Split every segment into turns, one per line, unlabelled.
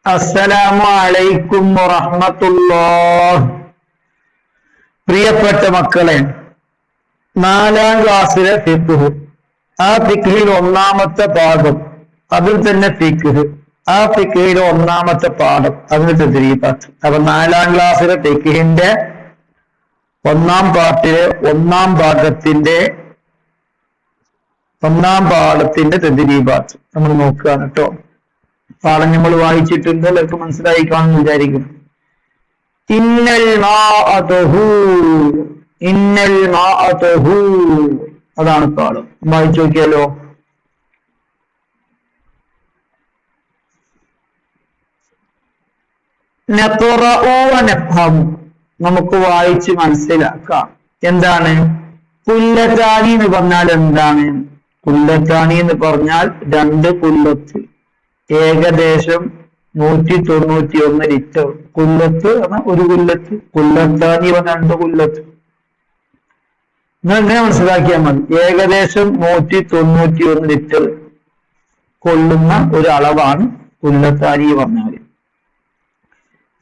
അസ്സലാമു അലൈക്കും വറഹ്മത്തുള്ളാഹ്. പ്രിയപ്പെട്ട മക്കളെ, 4ാം ക്ലാസ്സിലെ ഫിഖ്ഹ്, ആ ഫിഖ്ഹിൽ ഒന്നാമത്തെ പാഠം, അതിൽ തന്നെ ഫിഖ്ഹ്, ആ ഫിഖ്ഹിൽ ഒന്നാമത്തെ പാഠം, അതിന് തദ്രീബാത്ത്. അപ്പൊ 4ാം ക്ലാസ്സിലെ ഫിഖ്ഹിന്റെ ഒന്നാം പാഠത്തിലെ ഒന്നാം പാഠത്തിന്റെ തദ്രീബാത്ത് നമ്മൾ നോക്കുകയാണ് കേട്ടോ. പാഠം നമ്മൾ വായിച്ചിട്ടുണ്ട്, എല്ലാവർക്കും മനസ്സിലായി കാണുമെന്ന് വിചാരിക്കും. ഇന്നൽ മാഅ തഹൂർ, ഇന്നൽ മാഅ തഹൂർ, അതാണ് പാഠം. വായിച്ചു നോക്കിയാലോ. നഖറഉ വനഫ്ഹം, നമുക്ക് വായിച്ച് മനസ്സിലാക്കാം. എന്താണ് കുല്ലത്താനി എന്ന് പറഞ്ഞാൽ? എന്താണ് കുല്ലത്താനി എന്ന് പറഞ്ഞാൽ? 2 കുല്ലത്ത്, ഏകദേശം 191 ലിറ്റർ. കുല്ലത്ത് ഒരു കുല്ലത്ത്, കുല്ലത്താനി 2 കുല്ലത്ത്. നിങ്ങൾ എങ്ങനെ മനസ്സിലാക്കിയാൽ മതി. ഏകദേശം 191 ലിറ്റർ കൊള്ളുന്ന ഒരു അളവാണ് കുല്ലത്താനി പറഞ്ഞാൽ.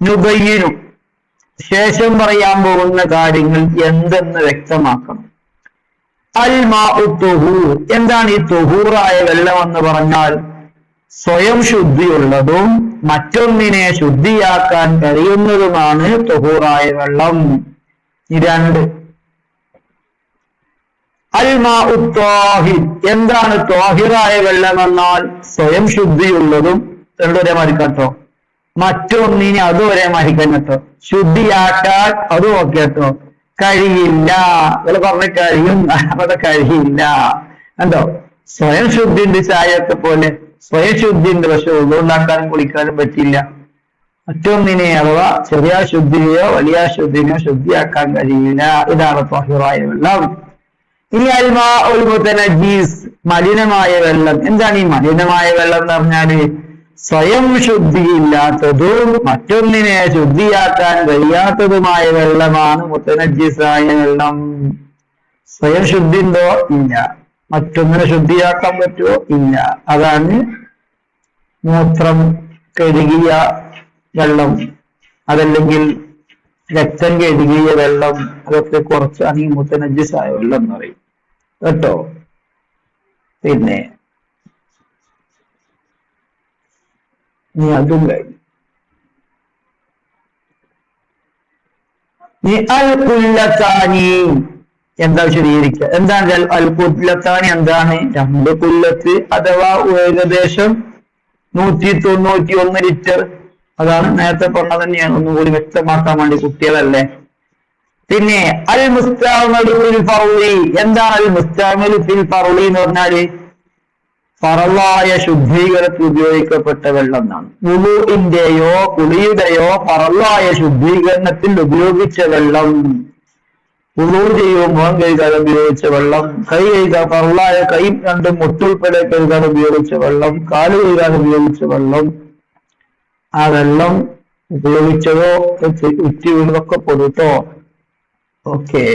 നുബയ്യിനു, ശേഷം പറയാൻ പോകുന്ന കാര്യങ്ങൾ എന്തെന്ന് വ്യക്തമാക്കണം. അൽ മാഉ തുഹൂർ, എന്താണ് ഈ തുഹൂറായ വെള്ളം എന്ന് പറഞ്ഞാൽ? സ്വയം ശുദ്ധിയുള്ളതും മറ്റൊന്നിനെ ശുദ്ധിയാക്കാൻ കഴിയുന്നതുമാണ് തുഹൂറായ വെള്ളം. 2. അൽ മാഉ ത്വാഹിർ, എന്താണ് ത്വാഹിറായ വെള്ളം എന്നാൽ? സ്വയം ശുദ്ധിയുള്ളതും, രണ്ടുപേരെ മാറിക്കാട്ടോ, മറ്റൊന്നിനെ അതുവരെ മാറിക്കാൻ കേട്ടോ, ശുദ്ധിയാക്കാൻ അതും ഒക്കെ കേട്ടോ കഴിയില്ല. ഇവര് പറഞ്ഞ കഴിയും, അവിടെ കഴിയില്ല. എന്തോ സ്വയം ശുദ്ധിന്റെ ചായയൊക്കെ പോലെ സ്വയം ശുദ്ധിന്റെ, പക്ഷെ ഒന്നുണ്ടാക്കാനും കുളിക്കാനും പറ്റില്ല. മറ്റൊന്നിനെ അഥവാ ചെറിയ ശുദ്ധിയോ വലിയ ശുദ്ധിനെയോ ശുദ്ധിയാക്കാൻ കഴിയില്ല. ഇതാണ് ത്വാഹിറായ വെള്ളം. ഇനി അൽ മാഉൽ മുതനജ്ജിസ്, മലിനമായ വെള്ളം. എന്താണ് ഈ മലിനമായ വെള്ളം എന്ന് പറഞ്ഞാല്? സ്വയം ശുദ്ധിയില്ലാത്തതും മറ്റൊന്നിനെ ശുദ്ധിയാക്കാൻ കഴിയാത്തതുമായ വെള്ളമാണ് മുതനജ്ജിസായ വെള്ളം. സ്വയം ശുദ്ധി ഉണ്ടോ? ഇല്ല. മറ്റൊന്നിനെ ശുദ്ധിയാക്കാൻ പറ്റുമോ? ഇല്ല. അതാണ് മൂത്രം കഴുകിയ വെള്ളം, അതല്ലെങ്കിൽ രക്തം കഴുകിയ വെള്ളം, അതൊക്കെ കുറച്ചാണ് ഈ മുതനജ്ജിസായ വെള്ളം എന്ന് പറയും കേട്ടോ. പിന്നെ നീ അതും കഴിഞ്ഞു. നീ അൽ കുല്ലത്താനി എന്താ വിശദീകരിക്കുക? എന്താണ് അൽ കുല്ലത്താനി? എന്താണ്? 2 കുല്ലത്ത് അഥവാ ഏകദേശം 191 ലിറ്റർ. അതാണ് നേരത്തെ പറഞ്ഞത് തന്നെയാണ്, ഒന്നുകൂടി വ്യക്തമാക്കാൻ വേണ്ടി, കുട്ടികളല്ലേ. പിന്നെ അൽ മുസ്തഅമലു ഫിൽ ഫർളി, എന്താണ് അൽ മുസ്തഅമലു ഫിൽ ഫർളി എന്ന് പറഞ്ഞാല്? ഫറളായ ശുദ്ധീകരണത്തിൽ ഉപയോഗിക്കപ്പെട്ട വെള്ളം എന്നാണ്. വുളുഇന്റെയോ കുളിയുടെയോ ഫറളായ ശുദ്ധീകരണത്തിൽ ഉപയോഗിച്ച വെള്ളം. വുളു ചെയ്യുമ്പോൾ മുഖം കഴുകാൻ ഉപയോഗിച്ച വെള്ളം, കൈ കഴുകാൻ ഫറളായ കൈ 2 മുട്ടുൾപ്പെടെ കഴുകാൻ ഉപയോഗിച്ച വെള്ളം, കാല് കഴുകാൻ ഉപയോഗിച്ച വെള്ളം. ആ വെള്ളം ഉപയോഗിച്ചതോ ഉറ്റി വീണതൊക്കെ പൊതുട്ടോ. ഓക്കെ,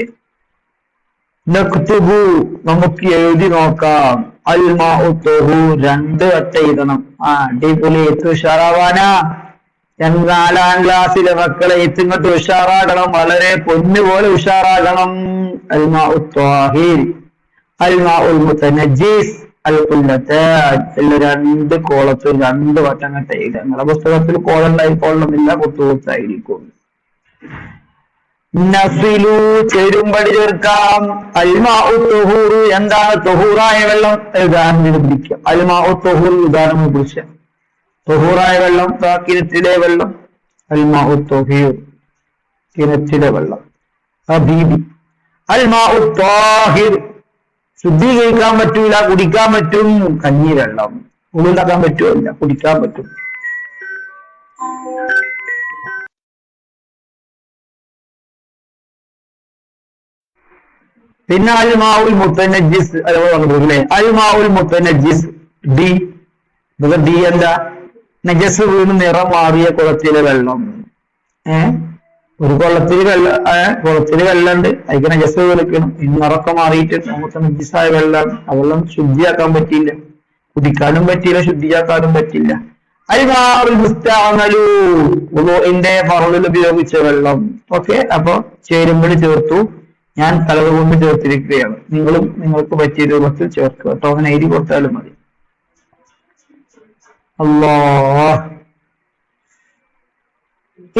നക്തുബു, നമുക്ക് എഴുതി നോക്കാം. അൽ മാഉ തുഹൂർ 2 വട്ടം എഴുതണം. അടിപൊളി, എത്ത് ഉഷാറാവാന. 4ാം ക്ലാസ്സിലെ മക്കളെ ഇങ്ങോട്ട് ഉഷാറാകണം, വളരെ പൊന്നുപോലെ ഉഷാറാകണം. അൽ മാഉ ത്വാഹിർ, അൽ മാഉൽ മുതനജ്ജിസ്, അൽ കുല്ലത്താൻ, 2 കോളത്തിൽ 2 വട്ടം കട്ട് എഴുതുക. നിങ്ങളുടെ പുസ്തകത്തിൽ കോളുണ്ടായിക്കൊള്ളുന്നില്ല, കുത്തുകുത്തായിരിക്കും. നഫിലു, ചേരുമ്പടി ചേർക്കാം. അൽ മാഉ തുഹൂർ, എന്താണ് തുഹൂറായ വെള്ളം? ഉദാഹരണം പിടിക്കുക. അൽ മാഉ തുഹൂർ ഉദാഹരണം പിടിച്ച തുഹൂറായ വെള്ളം, കിണറ്റിലെ വെള്ളം. അൽ മാഉ തുഹൂർ, കിണറ്റിലെ വെള്ളം. ഹബീബി അൽ മാഉ ത്വാഹിർ, ശുദ്ധീകരിക്കാൻ പറ്റൂല, കുടിക്കാൻ പറ്റും. കഞ്ഞി വെള്ളം, ഉള്ളിലാക്കാൻ പറ്റുമോ? ഇല്ല, കുടിക്കാൻ പറ്റും. പിന്നെ അൽ മാഉൽ മുതനജ്ജിസ്, അല്ലേ? അൽ മാഉൽ മുതനജ്ജിസ്, ഡി. ഡി എന്താ? നജസ് വീണ് നിറം മാറിയ കുളത്തിലെ വെള്ളം. ഒരു കുളത്തിൽ വെള്ളമുണ്ട്, അതിന് നജസ് വീണിക്കണം, നിറക്കം മാറിയിട്ട് മുതനജ്ജിസായ വെള്ളം. ആ വെള്ളം ശുദ്ധിയാക്കാൻ പറ്റില്ല, കുടിക്കാനും പറ്റില്ല, ശുദ്ധിയാക്കാനും പറ്റില്ല. അൽമാഉൽ മുസ്തഅമലു വുളുഇന്റെ ഫർളിൽ ഉപയോഗിച്ച വെള്ളം. ഓക്കെ, അപ്പൊ ചേരുമ്പോൾ ചേർത്തു, ഞാൻ തലവ് കൊണ്ട് ചേർത്തിരിക്കുകയാണ്. നിങ്ങളും നിങ്ങൾക്ക് പറ്റിയ രൂപത്തിൽ ചേർക്കുക കേട്ടോ. അങ്ങനെ എഴുതി കൊടുത്താലും മതി. അല്ലാഹ്.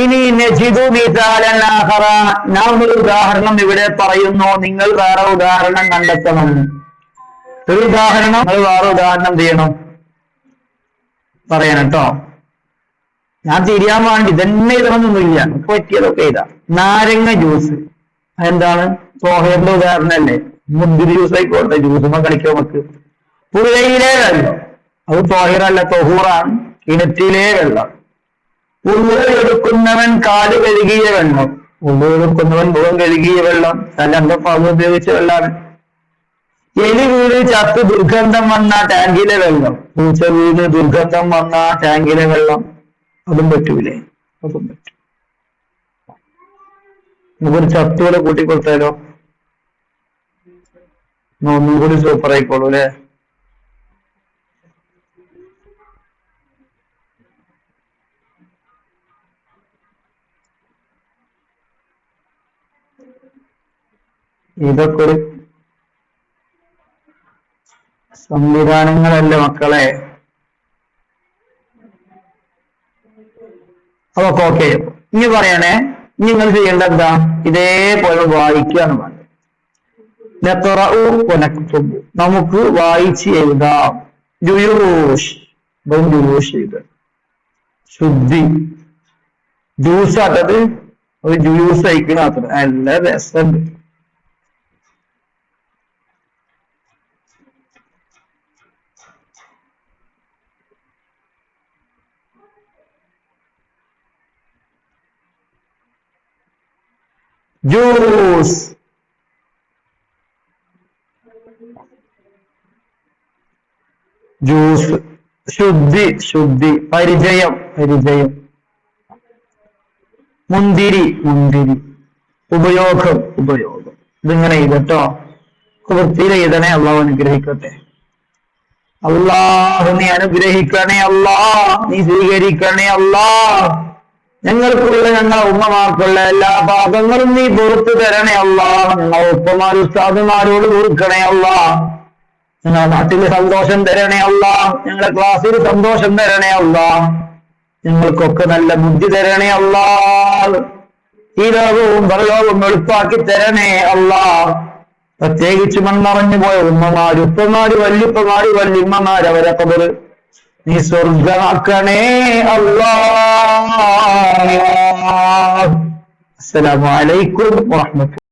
ഇനി നജിദു മിസാലൻ ആഖറ, നാം ഒരു ഉദാഹരണം ഇവിടെ പറയുന്നു, നിങ്ങൾ വേറെ ഉദാഹരണം കണ്ടെത്തണം. ഒരു ഉദാഹരണം, നിങ്ങൾ വേറെ ഉദാഹരണം ചെയ്യണം, പറയണം കേട്ടോ. ഞാൻ തിരിയാൻ വേണ്ടി ഇതന്നെ ഇതൊന്നുമില്ല, നമുക്ക് പറ്റിയതൊക്കെ ഇതാ. നാരങ്ങ ജ്യൂസ് എന്താണ്? സോഹറിന്റെ ഉദാഹരണല്ലേ. മുന്തിരി ജ്യൂസ് ആയിക്കോട്ടെ, ജ്യൂസുമ്പോ കളിക്കാൻ നമുക്ക്. പുഴയിലെ വെള്ളം, അത് സോഹറല്ല, തൊഹൂറാണ്. കിണറ്റിലെ വെള്ളം. ഉള്ളിലെടുക്കുന്നവൻ കാല് കഴുകിയ വെള്ളം, ഉള്ളിലെടുക്കുന്നവൻ മുഖം കഴുകിയ വെള്ളം, തലന്റെ പാകം ഉപയോഗിച്ച വെള്ളമാണ്. എലി വീട് ചത്ത് ദുർഗന്ധം വന്ന ടാങ്കിലെ വെള്ളം, പൂച്ച വീട് ദുർഗന്ധം വന്ന ടാങ്കിലെ വെള്ളം, അതും പറ്റൂലേ? അതും പറ്റും. നമുക്കൊരു ചത്തുകൂടെ കൂട്ടിക്കൊടുത്താലോ? ഒന്നും കൂടി സൂപ്പർ ആയിക്കോളൂ അല്ലെ? ഇതൊക്കെ ഒരു സംവിധാനങ്ങളല്ലേ മക്കളെ. അതൊക്കെ ഓക്കെ. ഇനി പറയണേ, നിങ്ങൾ ചെയ്യേണ്ട എന്താ? ഇതേപോലെ വായിക്കുകയാണ് വേണ്ടത്. നമുക്ക് വായിച്ച് എഴുതാം. ജുയൂഷ് ചെയ്ത് ശുദ്ധി, ജ്യൂസ് ആട്ടത് ഒരു ജ്യൂസ് അയക്കണത്ര, നല്ല രസമുണ്ട്. ജ്യൂസ്, ജ്യൂസ്, ശുദ്ധി, പരിചയം, മുന്തിരി, ഉപയോഗം. ഇതിങ്ങനെ ചെയ്തോ, വൃത്തിയിൽ എഴുതണേ. അള്ളാഹു അനുഗ്രഹിക്കട്ടെ. അള്ളാഹു നീ അനുഗ്രഹിക്കണേ അല്ലാ, നീ സ്വീകരിക്കണേ അല്ലാ. ഞങ്ങൾക്കുള്ള, ഞങ്ങളെ ഉമ്മമാർക്കുള്ള എല്ലാ പാപങ്ങളും നീ പുറത്തു തരണേ അല്ലാ. ഞങ്ങളെ ഉപ്പമാരും ഉസ്താദുമാരോട് കൊടുക്കണേ അല്ലാ. ഞങ്ങളുടെ നാട്ടില് സന്തോഷം തരണേ അല്ലാ. ഞങ്ങളുടെ ക്ലാസ്സിൽ സന്തോഷം തരണേ അല്ലാ. ഞങ്ങൾക്കൊക്കെ നല്ല ബുദ്ധി തരണേ അല്ലാ. ഈ ലോകവും പരലോകവും എളുപ്പാക്കി തരണേ അല്ലാ. പ്രത്യേകിച്ച് മൺമറഞ്ഞു പോയ ഉമ്മമാര്, ഉപ്പമാര്, വല്യുപ്പമാര്, വല്യമ്മമാര്, അവരെ ഖബറ് നീ സ്വർഗമാക്കണേ അല്ലാഹ്. അസ്സലാമു അലൈക്കും വറഹ്മത്തുള്ളാഹി.